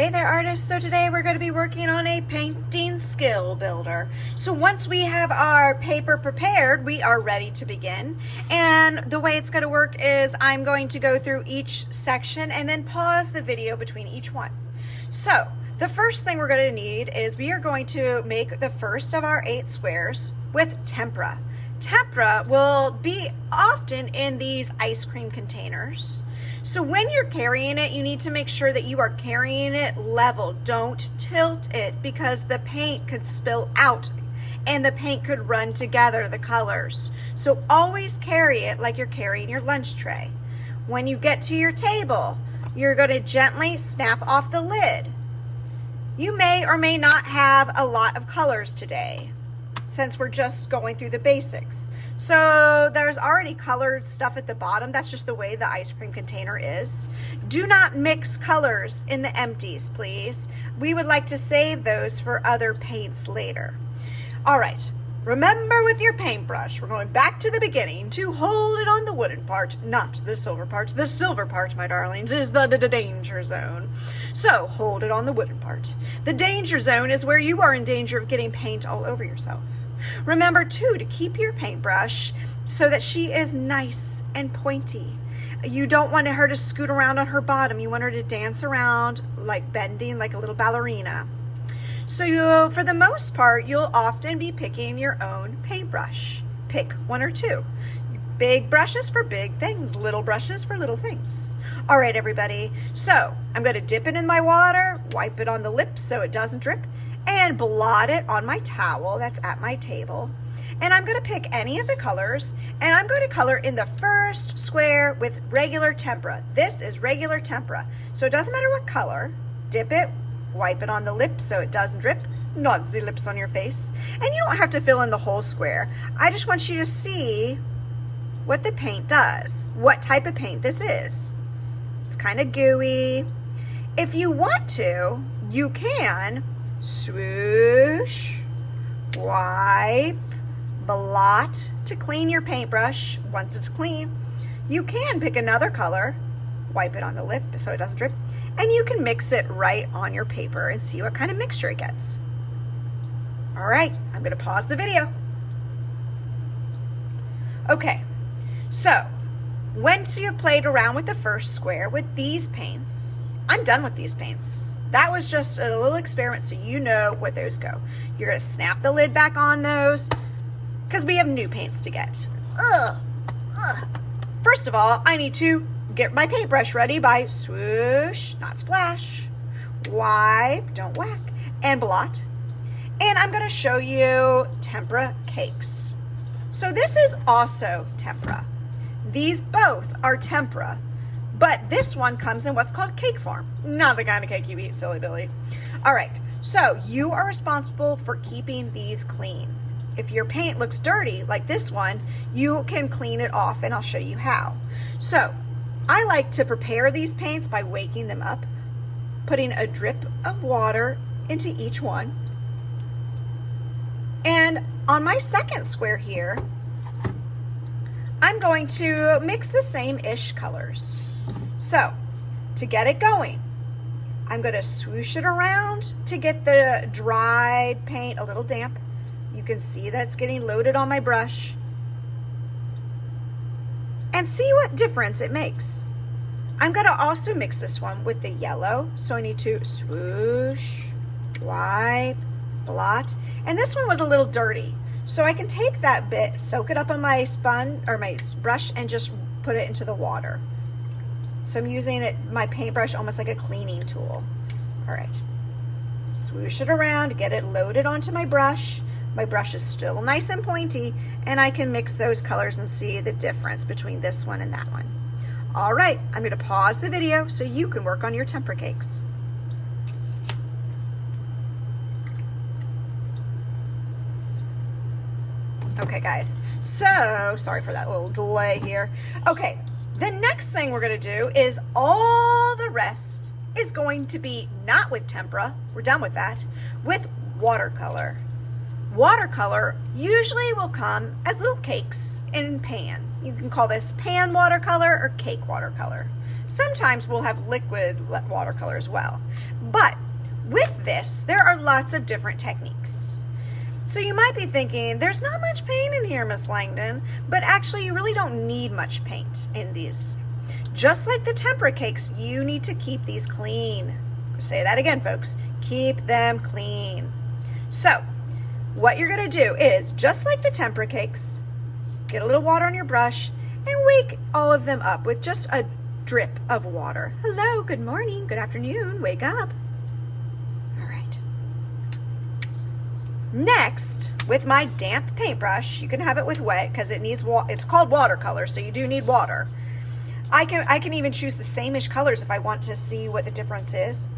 Hey there artists, so today we're going to be working on a painting skill builder. So once we have our paper prepared, we are ready to begin. And the way it's going to work is I'm going to go through each section and then pause the video between each one. So the first thing we're going to need is we are going to make the first of our 8 squares with tempera. Tempera will be often in these ice cream containers. So when you're carrying it, you need to make sure that you are carrying it level. Don't tilt it because the paint could spill out and the paint could run together, the colors. So always carry it like you're carrying your lunch tray. When you get to your table, you're going to gently snap off the lid. You may or may not have a lot of colors today, since we're just going through the basics. So there's already colored stuff at the bottom. That's just the way the ice cream container is. Do not mix colors in the empties, please. We would like to save those for other paints later. All right, remember with your paintbrush, we're going back to the beginning to hold it on the wooden part, not the silver part. The silver part, my darlings, is the danger zone. So hold it on the wooden part. The danger zone is where you are in danger of getting paint all over yourself. Remember too to keep your paintbrush so that she is nice and pointy. You don't want her to scoot around on her bottom. You want her to dance around like bending like a little ballerina. So for the most part, you'll often be picking your own paintbrush. Pick 1 or 2. Big brushes for big things, little brushes for little things. All right, everybody. So I'm going to dip it in my water, wipe it on the lips so it doesn't drip, and blot it on my towel that's at my table. And I'm going to pick any of the colors, and I'm going to color in the first square with regular tempera. This is regular tempera. So it doesn't matter what color. Dip it, wipe it on the lips so it doesn't drip, not the lips on your face. And you don't have to fill in the whole square. I just want you to see what the paint does, what type of paint this is. It's kind of gooey. If you want to, you can swoosh, wipe, blot to clean your paintbrush. Once it's clean, you can pick another color, wipe it on the lip so it doesn't drip, and you can mix it right on your paper and see what kind of mixture it gets. All right, I'm going to pause the video. Okay, so once you've played around with the first square with these paints, I'm done with these paints. That was just a little experiment so you know where those go. You're going to snap the lid back on those because we have new paints to get. First of all, I need to get my paintbrush ready by swoosh, not splash, wipe, don't whack, and blot. And I'm going to show you Tempera Cakes. So this is also tempera. These both are tempera, but this one comes in what's called cake form. Not the kind of cake you eat, silly Billy. All right, so you are responsible for keeping these clean. If your paint looks dirty, like this one, you can clean it off, and I'll show you how. So I like to prepare these paints by waking them up, putting a drip of water into each one. And on my second square here, I'm going to mix the same-ish colors. So to get it going, I'm going to swoosh it around to get the dried paint a little damp. You can see that it's getting loaded on my brush. And see what difference it makes. I'm going to also mix this one with the yellow. So I need to swoosh, wipe, blot. And this one was a little dirty. So I can take that bit, soak it up on my sponge or my brush, and just put it into the water. So I'm using my paintbrush almost like a cleaning tool. All right, swoosh it around, get it loaded onto my brush. My brush is still nice and pointy, and I can mix those colors and see the difference between this one and that one. All right, I'm going to pause the video so you can work on your Tempera Cakes. Okay guys, so sorry for that little delay here. Okay, the next thing we're going to do is all the rest is going to be not with tempera, we're done with that, with watercolor. Watercolor usually will come as little cakes in pan. You can call this pan watercolor or cake watercolor. Sometimes we'll have liquid watercolor as well. But with this, there are lots of different techniques. So you might be thinking, there's not much paint in here, Miss Langdon, but actually you really don't need much paint in these. Just like the Tempera Cakes, you need to keep these clean. Say that again, folks. Keep them clean. So what you're going to do is, just like the Tempera Cakes, get a little water on your brush and wake all of them up with just a drip of water. Hello, good morning, good afternoon, wake up. All right. Next, with my damp paintbrush, you can have it with wet because it needs it's called watercolor, so you do need water. I can even choose the same-ish colors if I want to see what the difference is.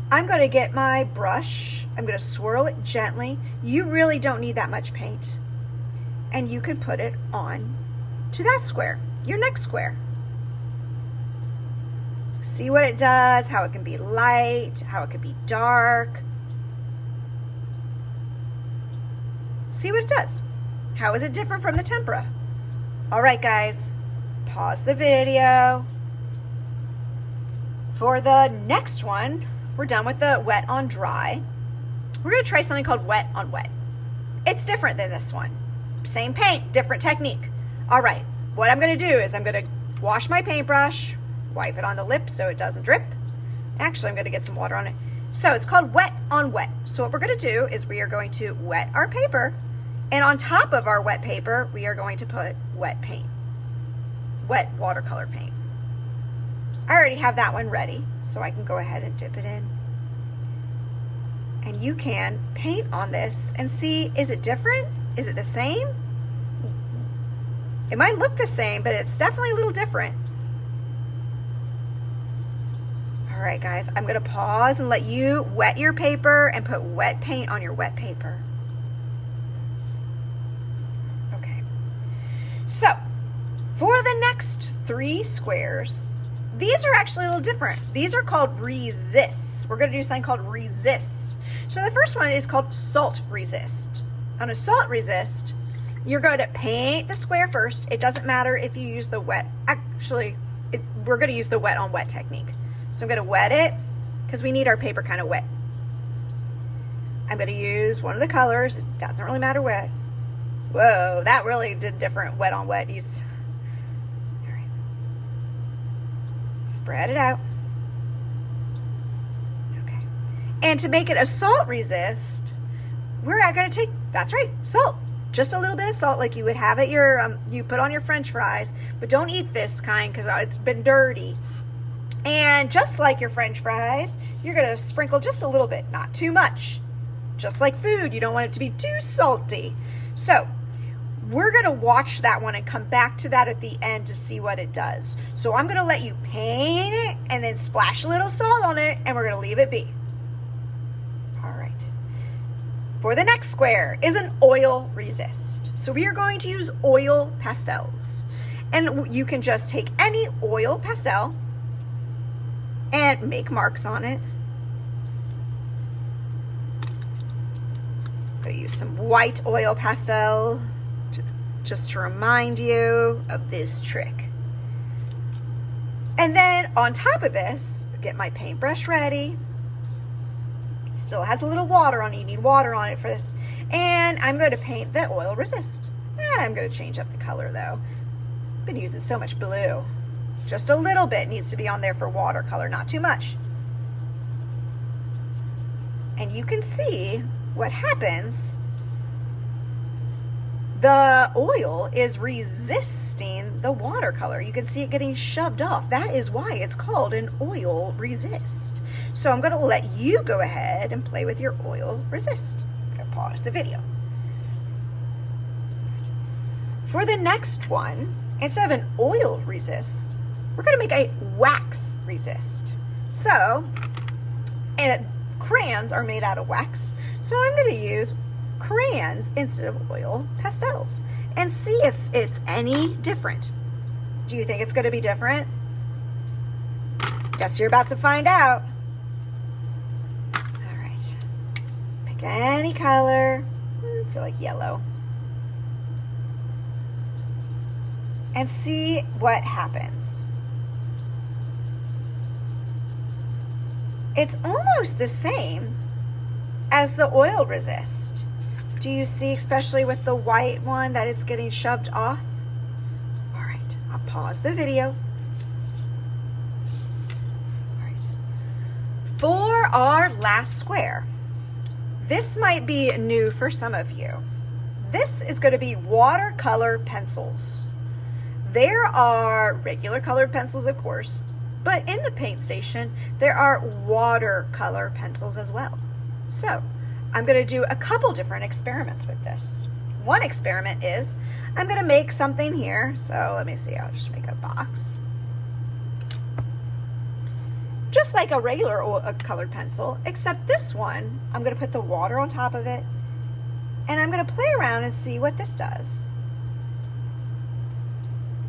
I'm going to get my brush, I'm going to swirl it gently. You really don't need that much paint. And you can put it on to that square, your next square. See what it does, how it can be light, how it can be dark. See what it does. How is it different from the tempera? All right, guys, pause the video. For the next one, we're done with the wet on dry. We're going to try something called wet on wet. It's different than this one. Same paint, different technique. All right, what I'm going to do is I'm going to wash my paintbrush, wipe it on the lip so it doesn't drip. Actually, I'm going to get some water on it. So it's called wet on wet. So what we're going to do is we are going to wet our paper, and on top of our wet paper, we are going to put wet paint, wet watercolor paint. I already have that one ready, so I can go ahead and dip it in. And you can paint on this and see, is it different? Is it the same? It might look the same, but it's definitely a little different. All right, guys, I'm gonna pause and let you wet your paper and put wet paint on your wet paper. Okay, so for the next 3 squares, these are actually a little different. These are called resists. We're gonna do something called resists. So the first one is called salt resist. On a salt resist, you're going to paint the square first. It doesn't matter if you use the wet, actually, we're gonna use the wet on wet technique. So I'm gonna wet it because we need our paper kind of wet. I'm gonna use one of the colors. It doesn't really matter what. Whoa, that really did different wet on wet. All right. Spread it out. Okay. And to make it a salt resist, we're gonna take, that's right, salt. Just a little bit of salt like you would have at your, you put on your French fries, but don't eat this kind because it's been dirty. And just like your French fries, you're gonna sprinkle just a little bit, not too much. Just like food, you don't want it to be too salty. So we're gonna watch that one and come back to that at the end to see what it does. So I'm gonna let you paint it and then splash a little salt on it, and we're gonna leave it be. All right. For the next square is an oil resist. So we are going to use oil pastels. And you can just take any oil pastel and make marks on it. I'm going to use some white oil pastel just to remind you of this trick. And then on top of this, get my paintbrush ready. It still has a little water on it. You need water on it for this. And I'm going to paint the oil resist. I'm going to change up the color though. I've been using so much blue. Just a little bit needs to be on there for watercolor, not too much. And you can see what happens. The oil is resisting the watercolor. You can see it getting shoved off. That is why it's called an oil resist. So I'm going to let you go ahead and play with your oil resist. I'm going to pause the video. For the next one, instead of an oil resist, we're going to make a wax resist. So, and crayons are made out of wax. So I'm going to use crayons instead of oil pastels and see if it's any different. Do you think it's going to be different? Guess you're about to find out. All right. Pick any color. I feel like yellow. And see what happens. it's almost the same as the oil resist. Do you see, especially with the white one, that it's getting shoved off? All right, I'll pause the video. All right. For our last square, this might be new for some of you. This is going to be watercolor pencils. There are regular colored pencils, of course, but in the paint station, there are watercolor pencils as well. So I'm going to do a couple different experiments with this. One experiment is I'm going to make something here. So let me see, I'll just make a box. Just like a regular colored pencil, except this one, I'm going to put the water on top of it, and I'm going to play around and see what this does.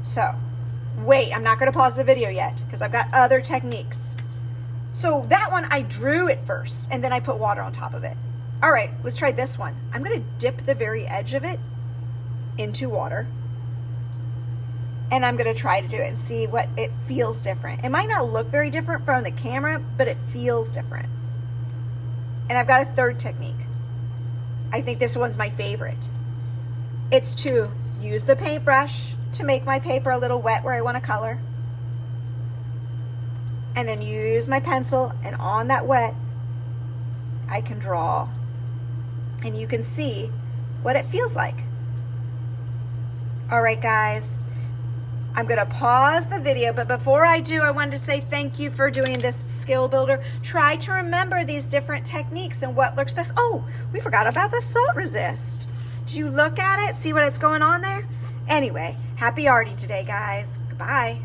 So, wait, I'm not going to pause the video yet because I've got other techniques. So that one I drew it first, and then I put water on top of it. All right, let's try this one. I'm going to dip the very edge of it into water, and I'm going to try to do it and see what it feels different. It might not look very different from the camera, but it feels different. And I've got a third technique. I think this one's my favorite. It's to use the paintbrush to make my paper a little wet where I want to color, and then use my pencil, and on that wet I can draw, and you can see what it feels like. All right, guys, I'm going to pause the video, but before I do, I wanted to say thank you for doing this skill builder. Try to remember these different techniques and what looks best. Oh, we forgot about the salt resist. Did you look at it, see what it's going on there? Anyway, happy arting today, guys. Goodbye.